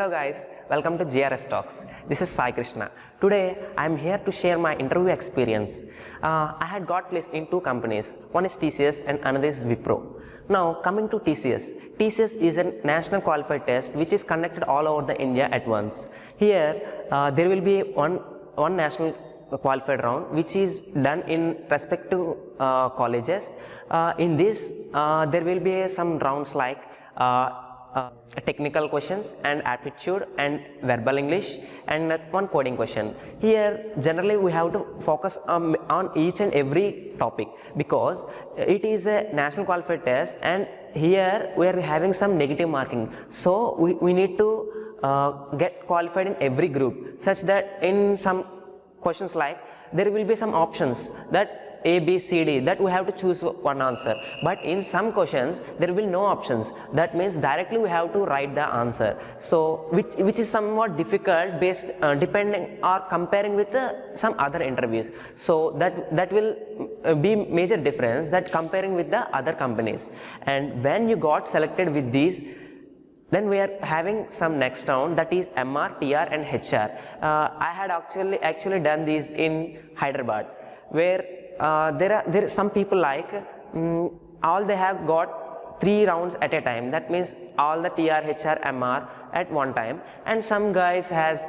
Hello guys, welcome to Grstalks. This is Sai Krishna. Today I am here to share my interview experience. I had got placed in two companies. One is TCS and another is Wipro. Now coming to TCS. TCS is a national qualified test which is conducted all over the India at once. Here there will be one national qualified round which is done in respective colleges. In this there will be some rounds like technical questions and aptitude and verbal English and one coding question. Here generally we have to focus on each and every topic because it is a national qualified test and here we are having some negative marking. So we need to get qualified in every group such that in some questions like there will be some options that A, B, C, D, that we have to choose one answer, but in some questions there will be no options. That means directly we have to write the answer, so which is somewhat difficult based depending or comparing with some other interviews. So that will be major difference that comparing with the other companies. And when you got selected with these, then we are having some next round, that is MR, TR and HR. I had actually done these in Hyderabad, where there are some people like all they have got 3 rounds at a time. That means all the TR, HR, MR at one time, and some guys has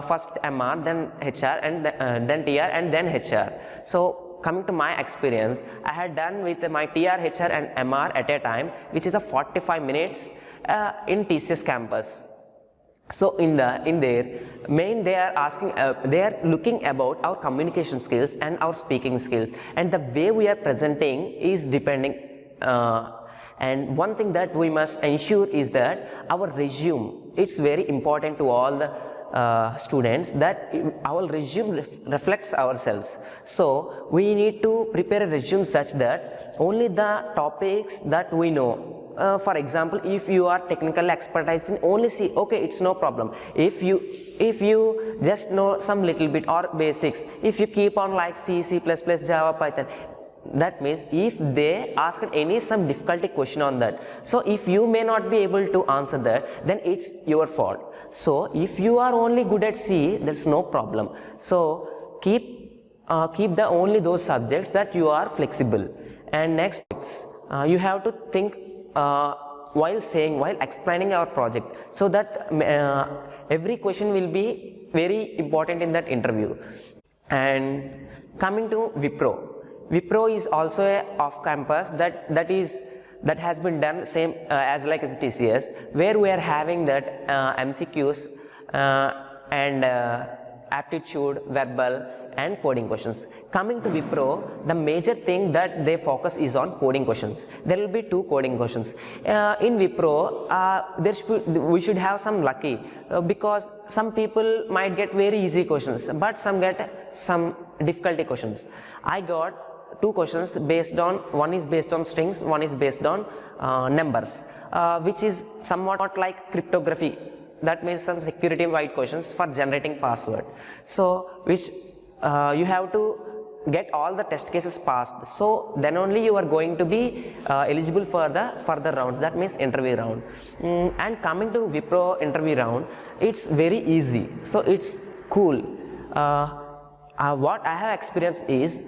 first MR, then HR, and then TR, and then HR. So coming to my experience, I had done with my TR, HR, and MR at a time, which is a 45 minutes in TCS Campus. So in their main they are asking, they are looking about our communication skills and our speaking skills, and the way we are presenting is depending. And one thing that we must ensure is that our resume, it's very important to all the students that our resume reflects ourselves. So we need to prepare a resume such that only the topics that we know. For example, if you are technical expertise in only C, okay, it's no problem. If you just know some little bit or basics, if you keep on like C, C++, Java, Python, that means if they ask some difficulty question on that, so if you may not be able to answer that, then it's your fault. So if you are only good at C, there's no problem. So keep the only those subjects that you are flexible. And next, you have to think while explaining our project, so that every question will be very important in that interview. And coming to Wipro is also a off-campus that has been done same as TCS, where we are having that MCQs and aptitude, verbal and coding questions. Coming to Wipro, the major thing that they focus is on coding questions. There will be 2 coding questions. In Wipro, we should have some lucky because some people might get very easy questions, but some get some difficulty questions. I got 2 questions based on, one is based on strings, one is based on numbers, which is somewhat like cryptography. That means some security wide questions for generating password. So which you have to get all the test cases passed, so then only you are going to be eligible for the further rounds, that means interview round. And coming to Wipro interview round, it's very easy, so it's cool. What I have experienced is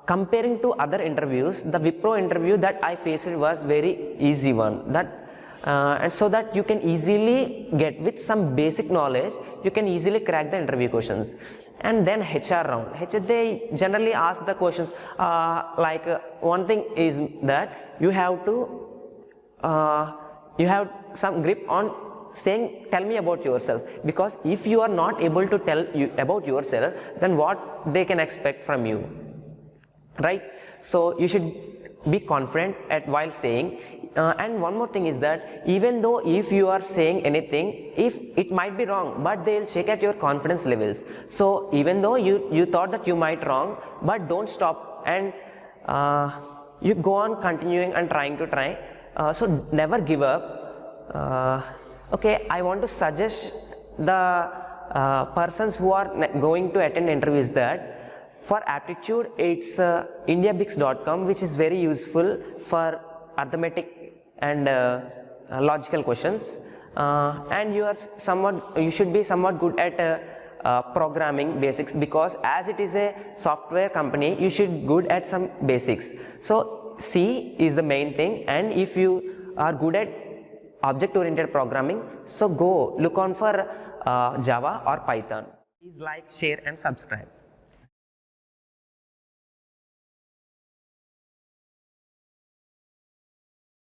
comparing to other interviews, the Wipro interview that I faced was very easy one, and so that you can easily get with some basic knowledge, you can easily crack the interview questions. And then HR round, they generally ask the questions one thing is that you have some grip on saying tell me about yourself, because if you are not able to tell you about yourself, then what they can expect from you, right? So you should be confident at while saying. And one more thing is that even though if you are saying anything, if it might be wrong, but they'll check at your confidence levels. So even though you thought that you might wrong, but don't stop, and you go on continuing and trying. So never give up. Okay, I want to suggest the persons who are going to attend interviews that for aptitude, it's indiabix.com, which is very useful for arithmetic and logical questions. and you should be somewhat good at programming basics, because as it is a software company, you should good at some basics. So C is the main thing, and if you are good at object oriented programming, so go look on for Java or Python. Please like, share and subscribe.